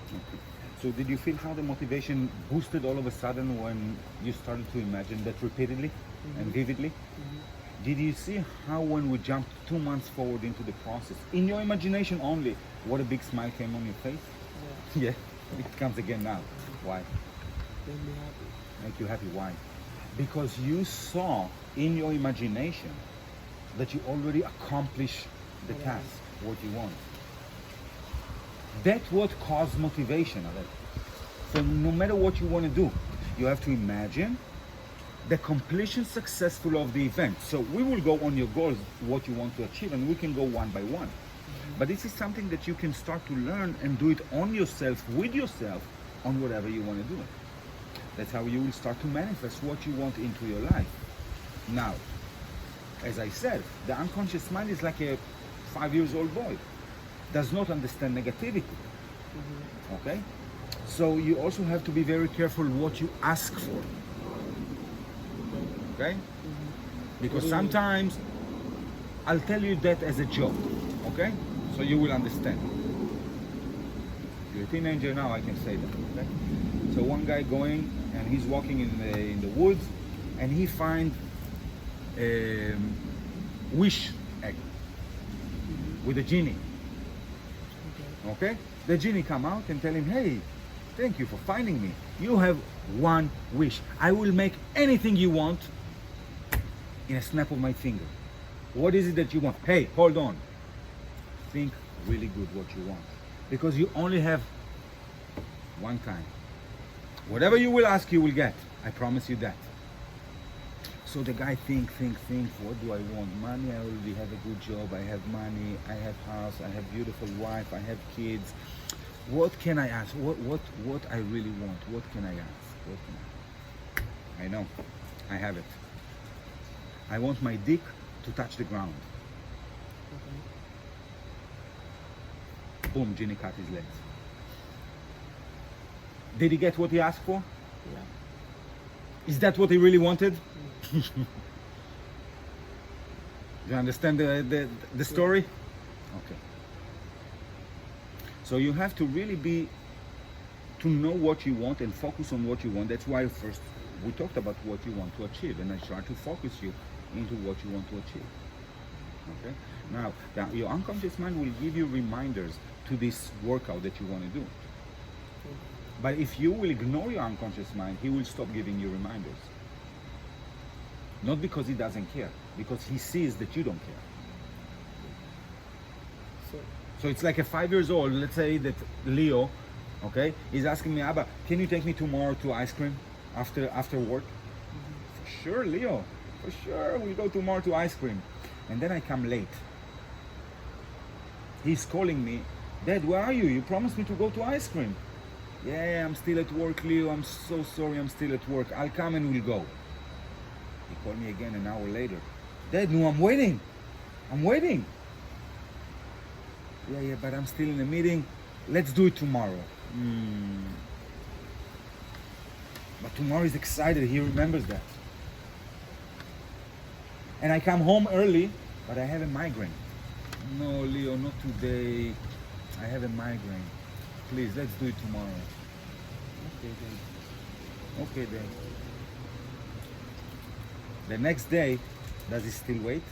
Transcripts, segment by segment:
Okay. So did you feel how the motivation boosted all of a sudden when you started to imagine that repeatedly and vividly? Did you see how when we jumped 2 months forward into the process, in your imagination only, what a big smile came on your face? Yeah. Yeah, it comes again now. Why? Made me happy. Make you happy. Why? Because you saw in your imagination that you already accomplished the What I task, what you want. That's what caused motivation. Alec. So no matter what you want to do, you have to imagine the completion successful of the event. So we will go on your goals, what you want to achieve, and we can go one by one. But this is something that you can start to learn and do it on yourself, with yourself, on whatever you want to do. That's how you will start to manifest what you want into your life. Now, as I said, the unconscious mind is like a 5 years old boy, does not understand negativity. Okay? So you also have to be very careful what you ask for. Okay? Because sometimes I'll tell you that as a joke. Okay? So you will understand. You're a teenager now, I can say that. Okay? So one guy going and he's walking in the woods and he find a wish egg with a genie. Okay? The genie come out and tell him, hey, thank you for finding me. You have one wish. I will make anything you want in a snap of my finger. What is it that you want? Hey, hold on. Think really good what you want. Because you only have one time. Whatever you will ask, you will get. I promise you that. So the guy think. What do I want? Money, I already have a good job. I have money. I have house. I have beautiful wife. I have kids. What can I ask? What I really want? What can I ask? What can I know. I have it. I want my dick to touch the ground. Boom, genie cut his legs. Did he get what he asked for? Yeah. Is that what he really wanted? Do you understand the story? Okay. So you have to really to know what you want and focus on what you want. That's why first we talked about what you want to achieve, and I try to focus you into what you want to achieve. Okay? Now, your unconscious mind will give you reminders to this workout that you want to do. But if you will ignore your unconscious mind, he will stop giving you reminders. Not because he doesn't care, because he sees that you don't care. So it's like a 5 years old, let's say that Leo, okay, is asking me, Abba, can you take me tomorrow to ice cream after work? For sure, Leo, for sure, we'll go tomorrow to ice cream. And then I come late. He's calling me, Dad, where are you? You promised me to go to ice cream. Yeah, I'm still at work, Leo. I'm so sorry, I'm still at work. I'll come and we'll go. He called me again an hour later. Dad, no, I'm waiting. I'm waiting. Yeah, but I'm still in a meeting. Let's do it tomorrow. But tomorrow he's excited. He remembers that. And I come home early, but I have a migraine. No, Leo, not today. I have a migraine. Please, let's do it tomorrow. Okay, then. Okay, then. The next day, does he still wait?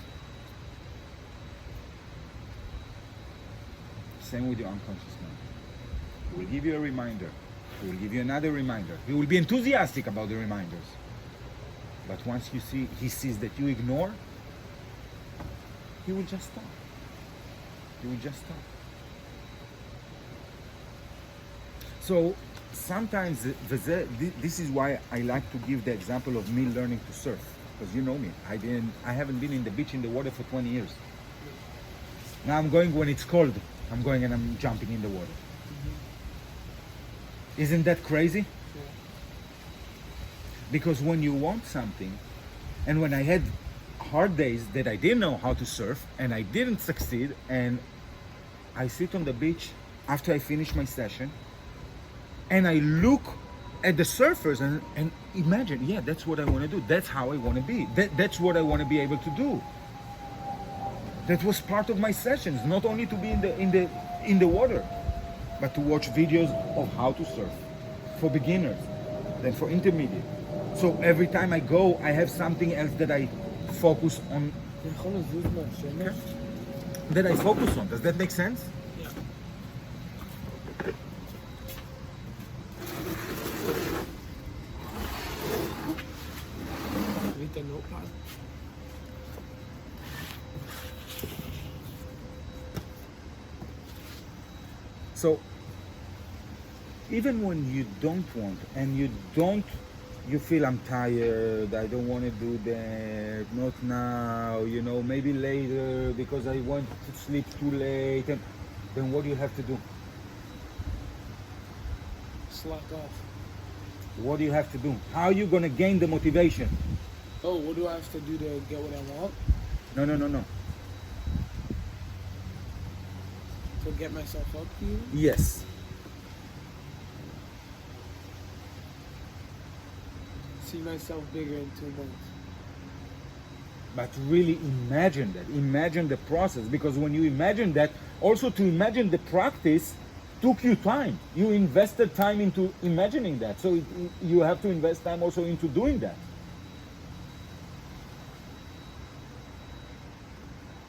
Same with your unconscious mind. He will give you a reminder. He will give you another reminder. He will be enthusiastic about the reminders. But once he sees that you ignore, he will just stop. He will just stop. So sometimes this is why I like to give the example of me learning to surf, because you know me. I haven't been in the beach in the water for 20 years. Now I'm going when it's cold. I'm going and I'm jumping in the water. Isn't that crazy? Yeah. Because when you want something, and when I had hard days that I didn't know how to surf and I didn't succeed, and I sit on the beach after I finish my session and I look at the surfers and imagine, yeah, that's what I want to do. That's how I want to be. That's what I want to be able to do. That was part of my sessions, not only to be in the water. but to watch videos of how to surf for beginners, then for intermediate. So every time I go, I have something else that I focus on. אתה יכול לזוז מהשמש? That I focus on. Does that make sense? Yeah. Read the notepad. So even when you don't want and you feel I'm tired, I don't want to do that, not now, maybe later because I want to sleep too late, and then what do you have to do? Slack off. What do you have to do? How are you going to gain the motivation? Oh, what do I have to do to get what I want? No. To get myself up to you? Yes. See myself bigger in 2 months. But really imagine that. Imagine the process. Because when you imagine that, also to imagine the practice took you time. You invested time into imagining that. So you have to invest time also into doing that.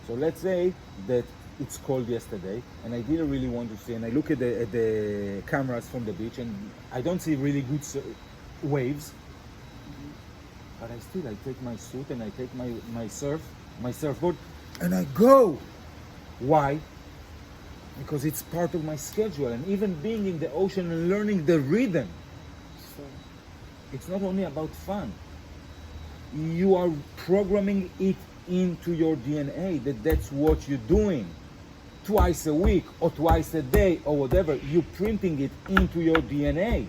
So let's say that it's cold yesterday and I didn't really want to see, and I look at the cameras from the beach and I don't see really good waves. But I take my suit and I take my surfboard and I go. Why? Because it's part of my schedule, and even being in the ocean and learning the rhythm, So, it's not only about fun. You are programming it into your DNA that's what you're doing. Twice a week or twice a day or whatever, you're printing it into your DNA.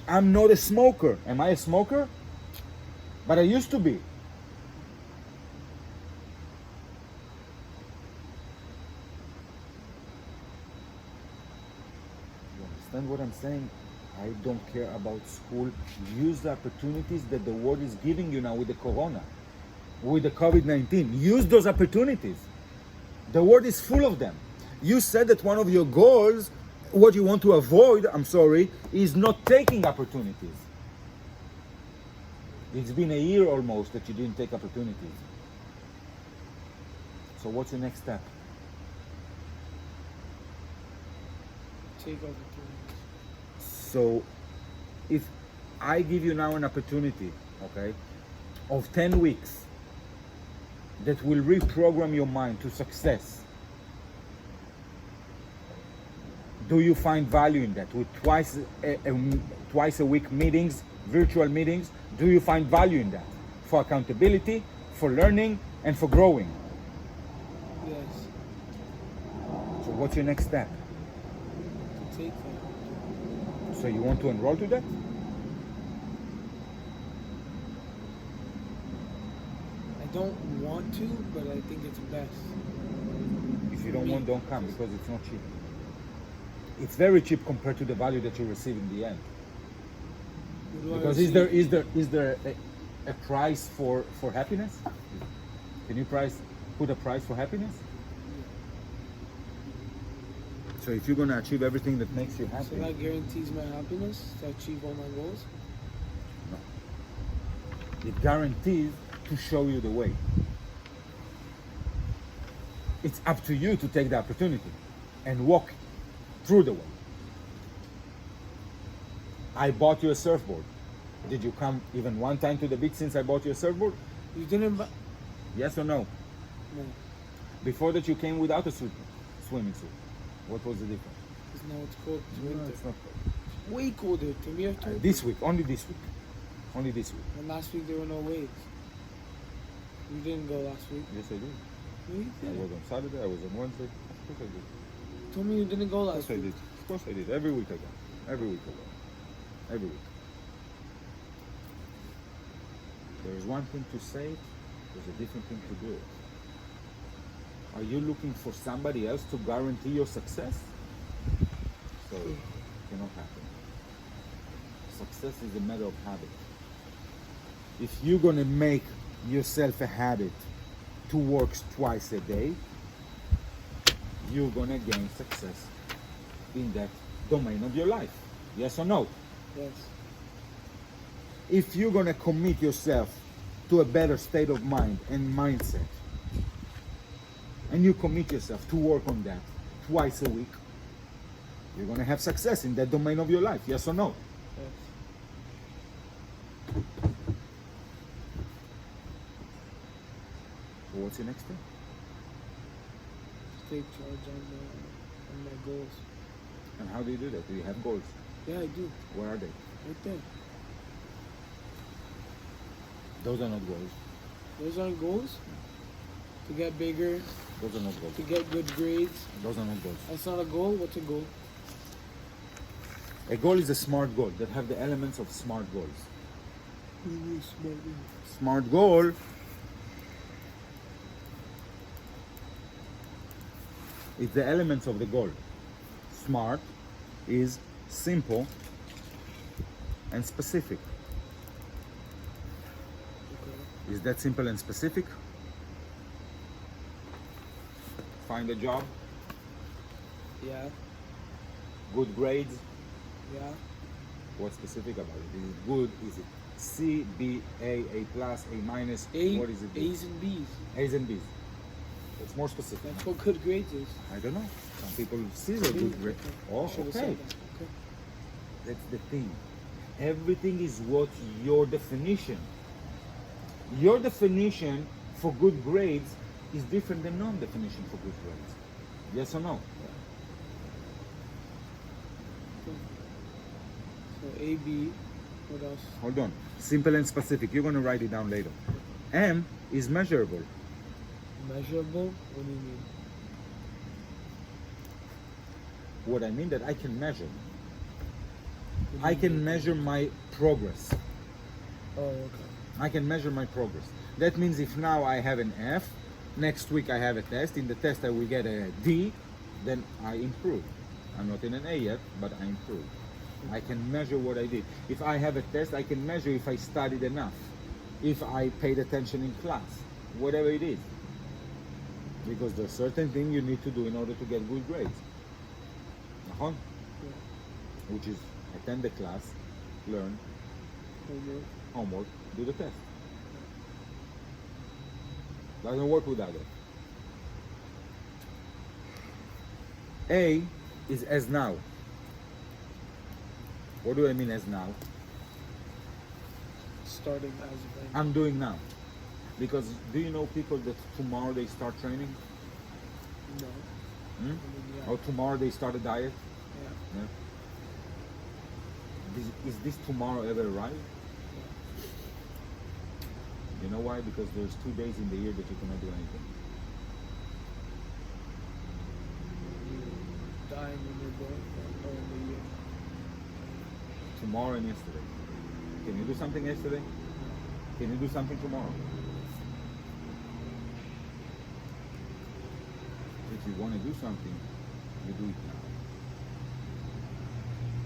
I'm not a smoker. Am I a smoker? But I used to be. You understand what I'm saying? I don't care about school. Use the opportunities that the world is giving you now with the corona, with the COVID-19. Use those opportunities. The world is full of them. You said that one of your goals, what you want to avoid, is not taking opportunities. It's been a year almost that you didn't take opportunities. So what's your next step? take opportunities. So if I give you now an opportunity, okay, of 10 weeks that will reprogram your mind to success, do you find value in that? With twice a week meetings, virtual meetings, do you find value in that? For accountability, for learning, and for growing. Yes. So what's your next step? To take that. So you want to enroll to that? I don't want to, but I think it's best. If you don't want, don't come, because it's not cheap. It's very cheap compared to the value that you receive in the end. What do I Because receive? is there a price for happiness? Can you put a price for happiness? So if you're gonna achieve everything that makes you happy, So that guarantees my happiness to achieve all my goals? it guarantees to show you the way. It's up to you to take the opportunity and walk through the way. I bought you a surfboard. Did you come even one time to the beach since I bought you a surfboard? You didn't buy... Yes or no? No. Before that you came without a swimming suit. What was the difference? Because now it's cold. It's No, winter. it's not. Way colder. To me, it's too... This week, only this week. Only this week. And last week there were no waves. You didn't go last week. Yes, I did. No, you I didn't. was on Saturday, I was on Wednesday. Of course I did. You told me you didn't go Of last course I week. did. Of course I did. Every week I go. Every week I go. Every week. There's one thing to say, there's a different thing to do it. Are you looking for somebody else to guarantee your success? So it cannot happen. Success is a matter of habit. If you're gonna make yourself a habit to work twice a day, you're gonna gain success in that domain of your life. Yes or no? Yes. If you're gonna commit yourself to a better state of mind and mindset, and you commit yourself to work on that twice a week, you're gonna have success in that domain of your life. Yes or no? Yes. So what's your next step? Take charge on my goals. And how do you do that? Do you have goals? Yeah, I do. Where are they? Right there. Those are not goals. Those aren't goals. To get bigger, Those are not goals. to get good grades. Those are not goals. That's not a goal. What's a goal? A goal is a smart goal that have the elements of smart goals. Smart goal is the elements of the goal. Smart is simple and specific. Okay. Is that simple and specific? Find a job, Yeah. good grades. Yeah. What's specific about it? Is it good? Is it C, B, A plus, A minus? A. What is it? A's and B's. A's and B's. It's more specific. That's what good grades is. I don't know. Some people see the good grade. Oh, I should have okay. said that. Okay. That's the thing. Everything is what your definition. Your definition for good grades is different than non-definition for good grades. Yes or no? So A, B. What else? Hold on. Simple and specific. You're going to write it down later. M is measurable. Measurable. What do you mean? What I mean that I can measure. What do I you can mean? measure my progress. Oh, okay. I can measure my progress. That means if now I have an F, next week I have a test, in the test I will get a D, then I improve. I'm not in an A yet, but I improve. I can measure what I did. If I have a test, I can measure if I studied enough, if I paid attention in class, whatever it is. Because there's certain things you need to do in order to get good grades. Yeah. Which is attend the class, learn, Homework. homework, do the test. Doesn't work without it. A is as now. What do I mean as now? Starting as of right now. I'm doing now. Because do you know people that tomorrow they start training? No. Hmm? I mean, yeah. Or tomorrow they start a diet? Yeah. Yeah. Is this tomorrow ever arrive? You know why? Because there's 2 days in the year that you cannot do anything. You dying when you're born or in the year. Tomorrow and yesterday. Can you do something yesterday? Can you do something tomorrow? If you want to do something, you do it now.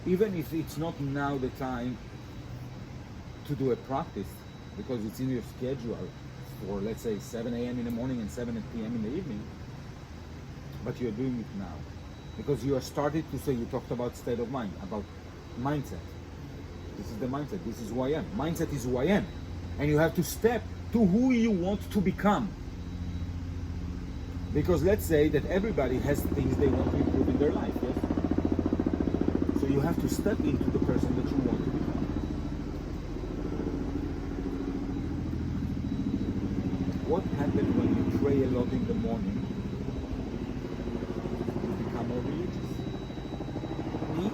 Even if it's not now the time to do a practice, because it's in your schedule for, let's say, 7 a.m. in the morning and 7 p.m. in the evening, but you're doing it now. Because you are started to say, you talked about state of mind, about mindset. This is the mindset, this is who I am. Mindset is who I am. And you have to step to who you want to become. Because let's say that everybody has things they want to improve in their life, yes? So you have to step into the person that you want to become. What happens when you pray a lot in the morning? You become more religious. Me?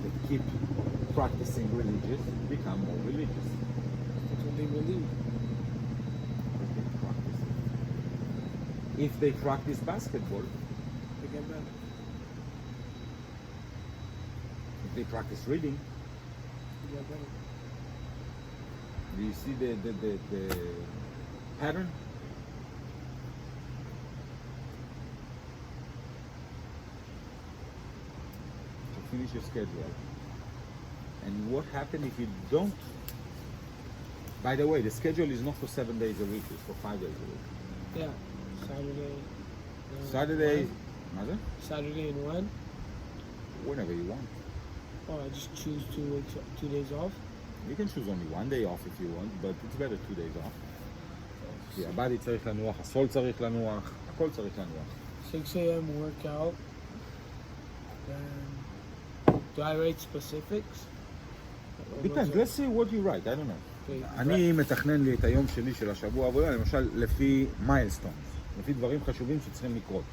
They keep practicing religious, become more religious. That's what they believe. Because they practice it. If they practice basketball, They get better. if they practice reading, They get better. do you see the pattern? So finish your schedule. And what happens if you don't? By the way, the schedule is not for 7 days a week, it's for 5 days a week. Yeah. Saturday. Saturday, when? מה זה? Saturday and when? Whenever you want. Oh, I just choose 2 days off. You can choose only one day off if you want, but it's better 2 days off. כי הבאדי צריך לנוח, הסול צריך לנוח, הכל צריך לנוח. 6 a.m. workout. Then, do I write specifics? Depends, let's see what you write, I don't know. Okay. אני מתכנן לי את היום שלי של השבוע עבודה, למשל לפי מיילסטונס, לפי דברים חשובים שצריכים לקרות.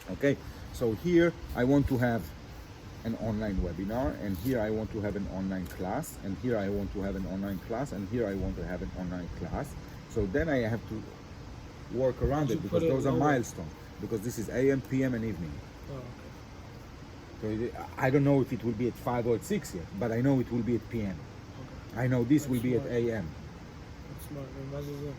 Okay, so here I want to have an online webinar, and here I want to have an online class, and here I want to have an online class, and here I want to have an online class. So then I have to work around Did it you because put it those are lower? milestones. Because this is AM, PM, and evening. Oh, okay. So I don't know if it will be at 5 or at 6 yet, but I know it will be at PM. Okay. I know this will That's be at smart. AM. That's smart. And what is it?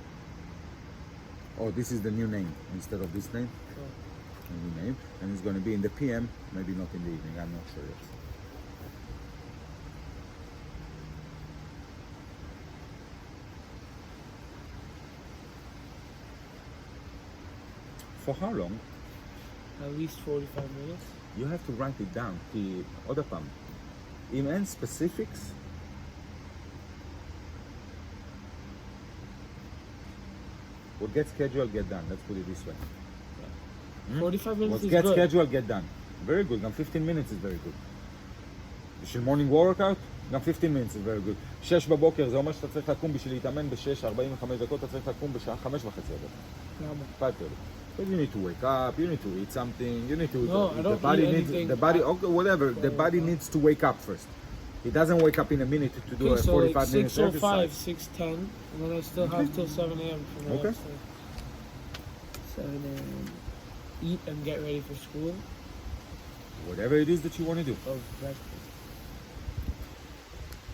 Oh, this is the new name instead of this name. Oh. A new name, and it's going to be in the PM, maybe not in the evening. I'm not sure yet. For how long? At least 45 minutes. You have to write it down. כי עוד פעם, אם אין specifics, what gets scheduled get done. Let's put it this way. 45 minutes What is gets good. scheduled get done. Very good. גם 15 minutes is very good. בשביל morning workout, גם 15 minutes is very good. 6 בבוקר זה אומר שאתה צריך לקום בשביל להתאמן ב-6:45 דקות, אתה צריך לקום בשעה 5:30 בבוקר. למה? 5:30. But you need to wake up, you need to eat something, you need to No, I don't eat anything. the body okay, whatever, the body needs to wake up first. It doesn't wake up in a minute to do Okay, a so 45 like minutes 6:05, exercise. 6:10, and then I still have till 7 a.m. for the Okay. next day. 7 a.m. Eat and get ready for school. Whatever it is that you want to do. Of breakfast.